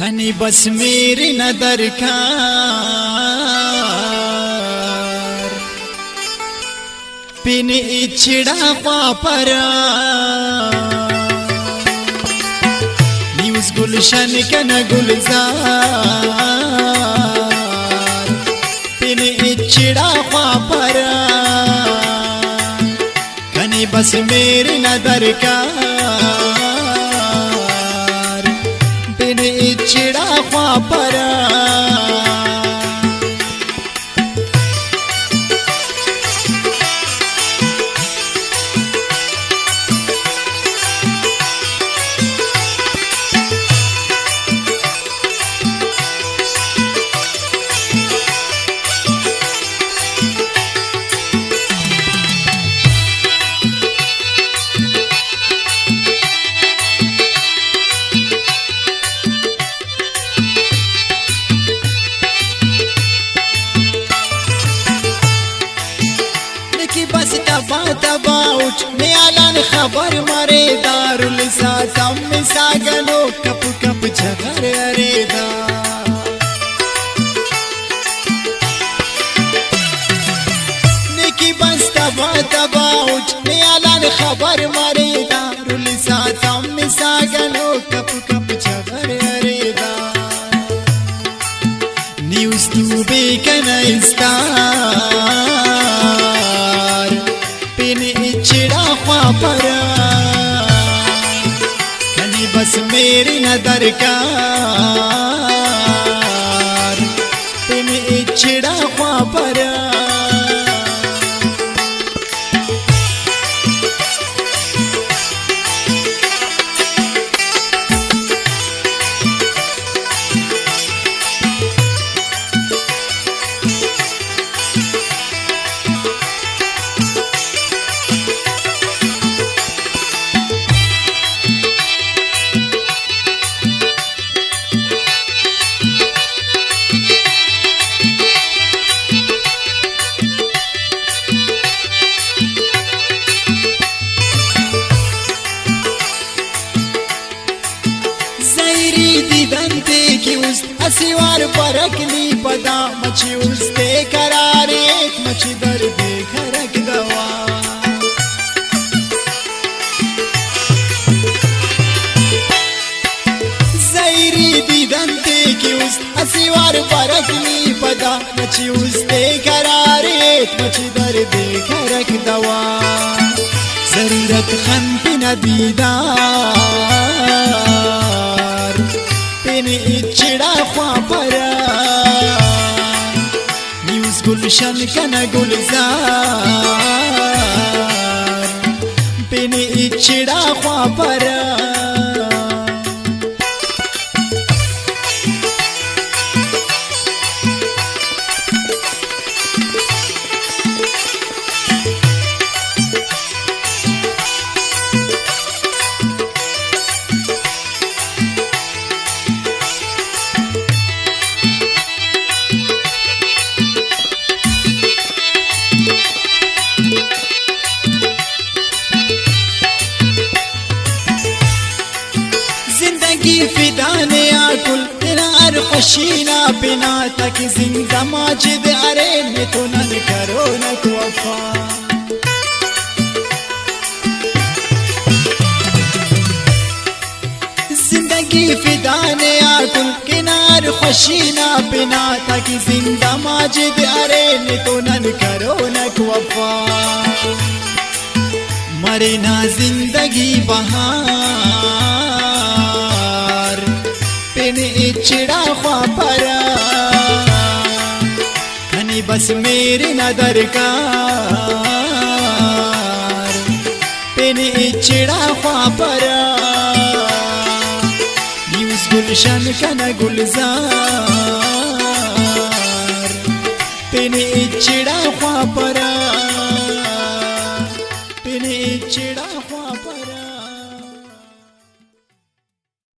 खनी बस मेरी नदर कार पिन इछड़ा पापरा न्यूज़ गुलशन कन गुलजार पिन इछड़ा पापरा खनी बस मेरी नदर कार पिन इछड़ा पापरा बस तबा तबाउच में आलन खबर मारे दारुल सातम में सागनो कप कप झगर अरेदा निकी बस तबा तबाउच में आलन खबर मारे दारुल सातम में सागनो कप कप झगर अरेदा न्यूज़ तू बेकन इस्ता इछड़ा पापरा खनी बस मेरी नदर कार पिन इछड़ा पापरा दीदंते की उस असीवार परकनी पदा मची उसते करारे एक मची दर्द खरक दवा ज़ैरी दीदंते की उस असीवार परकनी पदा मची उसते करारे एक मची दर्द खरक दवा ज़रूरत खंती न दीदार पिन इछड़ा पापरा न्यूज़ गुलशन कन गुलजार पिन इछड़ा पापरा फिदाने आकुल तेरा अरखशीना बिना तक जिंदा माजिद अरे में तो न करो न तो वफा जिंदगी फिदाने आकुल किनार खशीना बिना तक जिंदा माजिद अरे में तो न करो न तो वफा मरे ना जिंदगी बहार पिन इछड़ा पापरा खनी बस मेरी नदर कार पिन इछड़ा पापरा न्यूज़ गुलशन कन गुलजार पिन इछड़ा पापरा